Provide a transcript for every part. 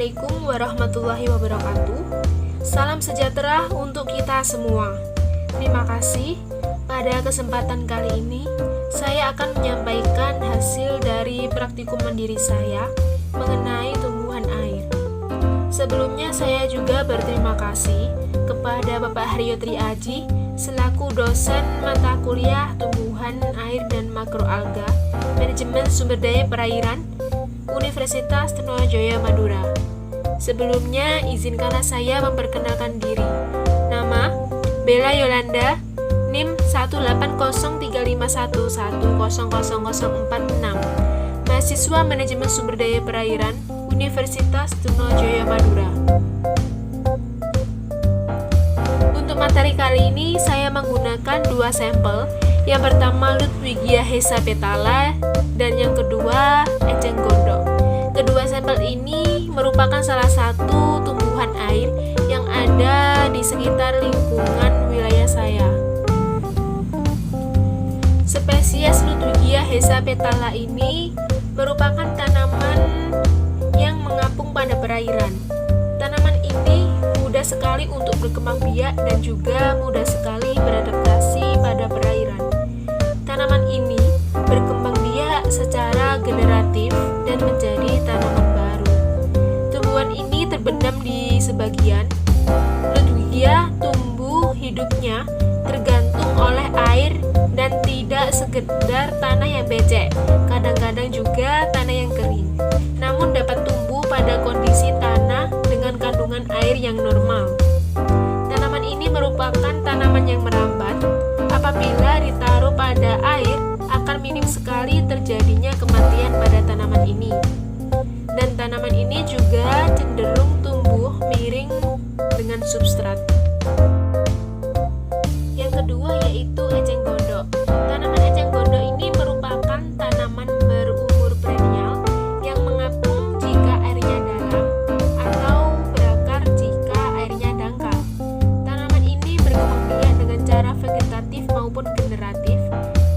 Assalamualaikum warahmatullahi wabarakatuh. Salam sejahtera untuk kita semua. Terima kasih. Pada kesempatan kali ini, saya akan menyampaikan hasil dari praktikum mandiri saya mengenai tumbuhan air. Sebelumnya saya juga berterima kasih kepada Bapak Haryo Triaji selaku dosen mata kuliah tumbuhan air dan makroalga Manajemen Sumber Daya Perairan Universitas Trunojoyo Madura. Sebelumnya, izinkanlah saya memperkenalkan diri. Nama Bella Yolanda, NIM 1803511000046, mahasiswa Manajemen Sumber Daya Perairan Universitas Trunojoyo Madura. Untuk materi kali ini saya menggunakan dua sampel. Yang pertama Ludwigia hesapetala dan yang kedua eceng gondok. Kedua sampel ini merupakan salah satu tumbuhan air yang ada di sekitar lingkungan wilayah saya. Spesies Ludwigia hesapetala ini merupakan tanaman yang mengapung pada perairan. Tanaman ini mudah sekali untuk berkembang biak dan juga mudah sekali beradaptasi pada perairan. Tanaman ini berkembang biak secara generatif dan menjadi tanaman baru. Tumbuhan ini terbenam di sebagian. Ludwigia tumbuh hidupnya tergantung oleh air dan tidak sekedar tanah yang becek, kadang-kadang juga tanah yang kering. Namun dapat tumbuh pada kondisi tanah dengan kandungan air yang normal. Tanaman ini merupakan tanaman yang merambat. Apabila ditaruh pada air, akan minim sekali terjadinya kematian pada tanaman ini. Dan tanaman ini juga cenderung tumbuh miring dengan substrat. Yang kedua yaitu eceng gondok. Tanaman eceng gondok ini merupakan tanaman berumur perennial yang mengapung jika airnya dalam atau berakar jika airnya dangkal. Tanaman ini berkembang biak dengan cara vegetatif maupun generatif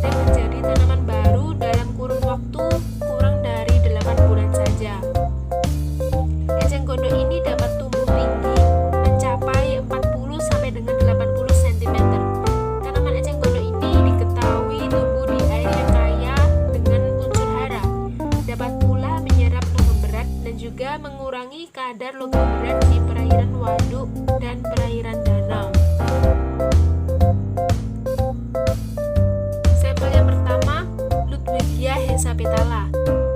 dan menjadi tanaman baru dalam kurun waktu kurang dari 8 bulan saja. Eceng gondok ini dapat tumbuh tinggi mencapai 40 sampai dengan 80 cm. Tanaman eceng gondok ini diketahui tumbuh di air yang kaya dengan unsur hara. Dapat pula menyerap logam berat dan juga mengurangi kadar logam berat di perairan waduk dan perairan danau. Sampel yang pertama, Ludwigia hesapetala,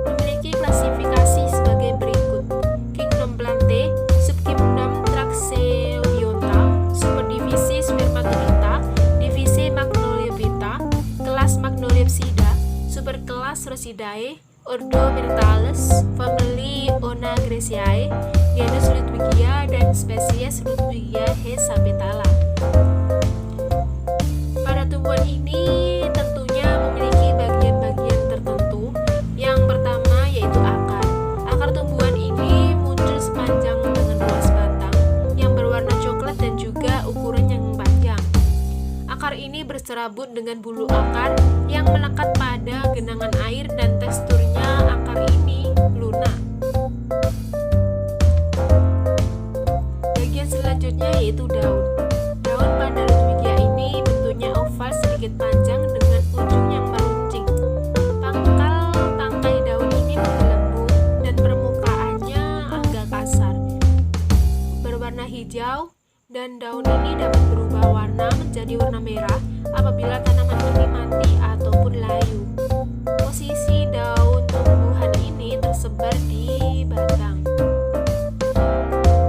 memiliki klasifikasi sebagai berikut: Kingdom Plantae, Subkingdom Traxeodionta, Superdivisi Spermatolitha, Divisi Magnoliophyta, Kelas Magnoliopsida, Superkelas Rosidae, Ordo Myrtales, Family Onagraceae, genus Ludwigia dan spesies Ludwigia hesapetala. Pada tumbuhan ini tentunya memiliki bagian-bagian tertentu. Yang pertama yaitu akar. Akar tumbuhan ini muncul sepanjang dengan luas batang yang berwarna coklat dan juga ukuran yang panjang. Akar ini berserabut dengan bulu akar yang melekat pada genangan air dan teksturnya akar ini lunak. Bagian selanjutnya yaitu daun. Daun pada Ludwigia ini bentuknya oval sedikit panjang dengan ujung yang meruncing. Pangkal tangkai daun ini menggelembung dan permukaannya agak kasar, berwarna hijau, dan daun ini dapat berubah warna menjadi warna merah apabila tanaman ini mati ataupun layu. Posisi daun tumbuhan ini tersebar di batang.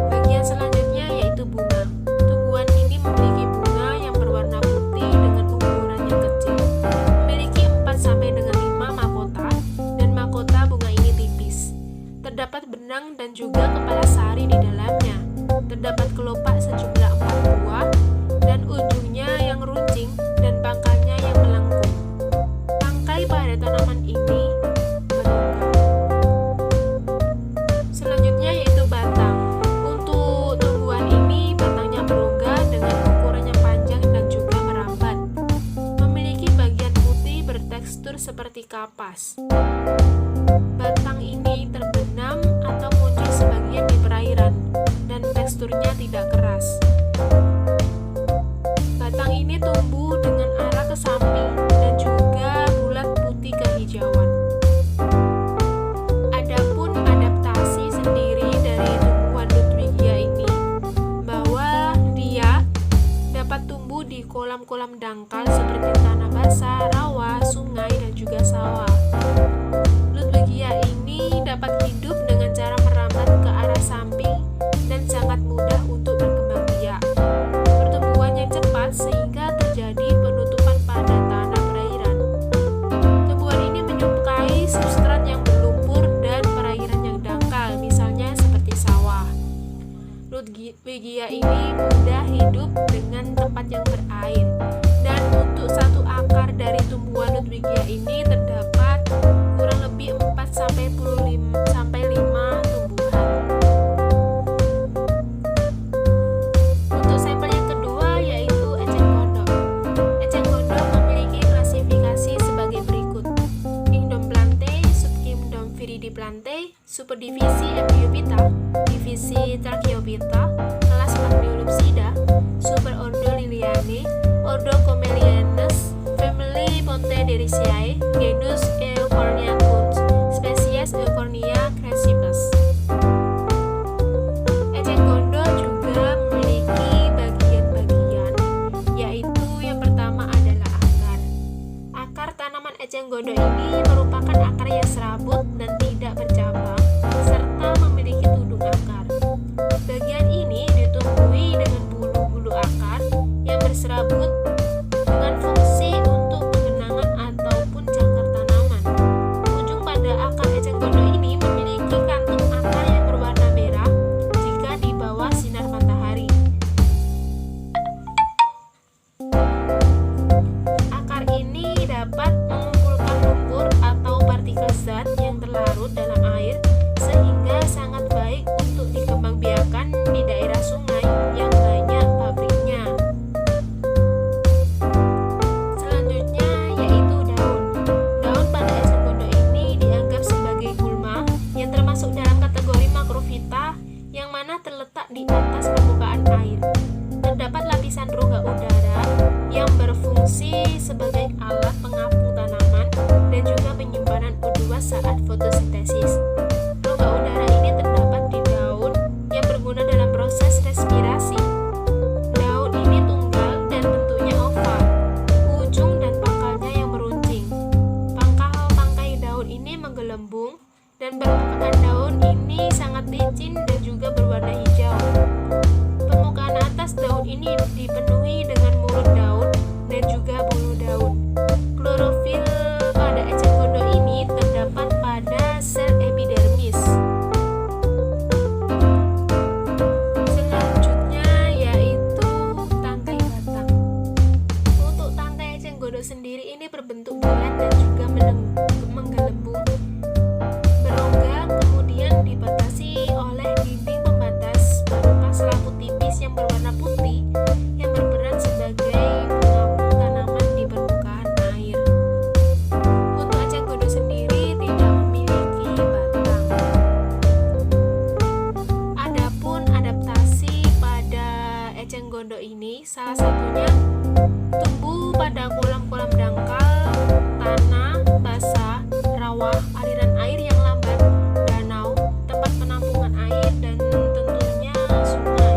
Bagian selanjutnya yaitu bunga. Tumbuhan ini memiliki bunga yang berwarna putih dengan ukuran yang kecil. Memiliki 4 sampai dengan 5 mahkota dan mahkota bunga ini tipis. Terdapat benang dan juga kepala sari di dalamnya. Terdapat kelopak sejumlah 4 buah dan ujungnya yang runcing dan pangkalnya yang melengkung. Tangkai pada tanaman ini berlonggar. Selanjutnya yaitu batang. Untuk tumbuhan ini batangnya berongga dengan ukuran yang panjang dan juga merambat. Memiliki bagian putih bertekstur seperti kapas. Batang ini terbenam atau muncul sebagian di perairan teksturnya tidak keras. Batang ini tumbuh dengan arah ke samping dan juga bulat putih kehijauan. Adapun adaptasi sendiri dari tumbuhan Ludwigia ini bahwa dia dapat tumbuh di kolam-kolam dangkal seperti tanah basah, rawa, sungai, dan juga sawah. Ludwigia ini dapat hidup dengan cara merambat ke arah samping dan sangat mudah untuk berkembang biak. Pertumbuhan yang cepat sehingga terjadi penutupan pada tanah perairan. Tumbuhan ini menyukai substrat yang berlumpur dan perairan yang dangkal, misalnya seperti sawah. Ludwigia ini mudah hidup dengan tempat yang berair, dan untuk satu akar dari tumbuhan Ludwigia ini terdapat kurang lebih 4-5 tumbuhan. Untuk sampel yang kedua yaitu eceng gondok. Eceng gondok memiliki klasifikasi sebagai berikut: Kingdom Plantae, Subkingdom Viridiplantae, Superdivisi Epiphyta, Divisi Tracheophyta, kelas Magnolipsida, Superordo Lilianae, Ordo Comelianus, Family Pontederiaceae, genus Eucornia Kunz, spesies Eucornia crassipes. Eceng gondok juga memiliki bagian-bagian, yaitu yang pertama adalah akar. Akar tanaman eceng gondok ini merupakan akar yang serabut dan tidak bercabang, serta memiliki tudung akar. Bagian ini ditumbuhi dengan bulu-bulu akar yang berserabut dengan fungsi untuk penggenangan ataupun cangkar tanaman. Ujung pada akar eceng gondok ini memiliki kantung akar yang berwarna merah jika di bawah sinar matahari. Akar ini dapat mengumpulkan lumpur atau partikel zat yang terlarut dalam air sehingga sangat baik untuk dikembangbiakan di daerah sungai yang banyak pabriknya. Selanjutnya yaitu daun. Daun pada eceng gondok ini dianggap sebagai gulma yang termasuk dalam kategori makrofita yang mana terletak di atas permukaan air. Terdapat lapisan rongga udara yang berfungsi sebagai alat pengapung tanaman dan juga penyimpanan O2 saat fotosintesis. Rongga udara ini terdapat di daun yang berguna dalam proses respirasi. Daun ini tunggal dan bentuknya oval, ujung dan pangkalnya yang meruncing. Pangkal-pangkai daun ini menggelembung dan permukaan daun ini sangat licin dan juga berwarna hijau. Permukaan atas daun ini dipenuhi dengan mulut daun dan juga bulu daun. Klorofil pada eceng gondok ini terdapat pada sel epidermis. Selanjutnya yaitu tangkai batang. Untuk tangkai eceng gondok sendiri ini berbentuk bulat dan juga menggelembung, berongga, kemudian dibatasi oleh dinding pembatas berupa selaput tipis yang berwarna putih yang berperan sebagai pengapung tanaman di permukaan air. Untuk eceng gondok sendiri tidak memiliki batang. Adapun adaptasi pada eceng gondok ini salah satunya tumbuh pada kolam-kolam dangkal, tanah basah, rawa, aliran air yang lambat, danau, tempat penampungan air, dan tentunya sungai.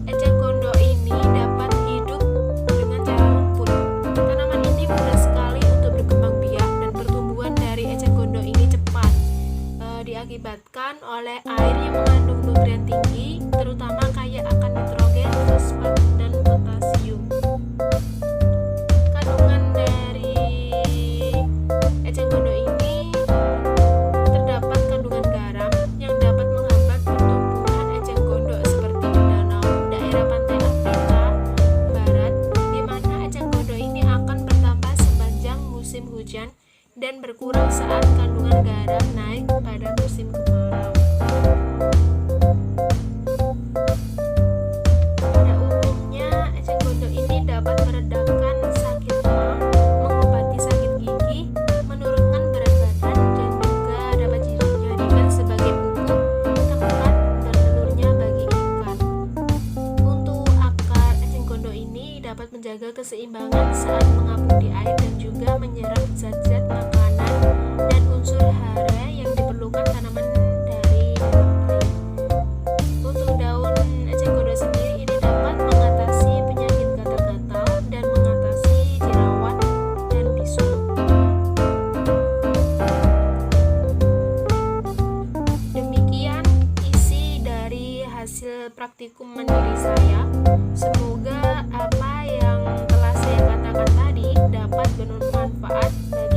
Eceng gondok ini dapat hidup dengan cara lumpur. Tanaman ini mudah sekali untuk berkembang biak dan pertumbuhan dari eceng gondok ini cepat, diakibatkan oleh air yang mengandung nutrien tinggi, terutama kaya akan nitrogen, fosfat, dan potasium. Kandungan dari eceng gondok ini terdapat kandungan garam yang dapat menghambat pertumbuhan eceng gondok seperti di danau daerah pantai Afrika Barat, di mana eceng gondok ini akan bertambah sepanjang musim hujan dan berkurang saat kandungan garam naik pada musim kemarau. Pada umumnya, eceng gondok ini dapat meredakan sakit mah, mengobati sakit gigi, menurunkan berat badan, dan juga dapat dijadikan sebagai pupuk, tempat, dan telurnya dapat menjaga keseimbangan saat mengapung di air dan juga menyerap zat-zat makanan dan unsur hara yang diperlukan tanaman dari dalam air. Untuk daun cenggodo sendiri ini dapat mengatasi penyakit gatal-gatal dan mengatasi jerawat dan bisul. Demikian isi dari hasil praktikum mandiri saya. Semoga apa yang telah saya katakan tadi dapat bermanfaat bagi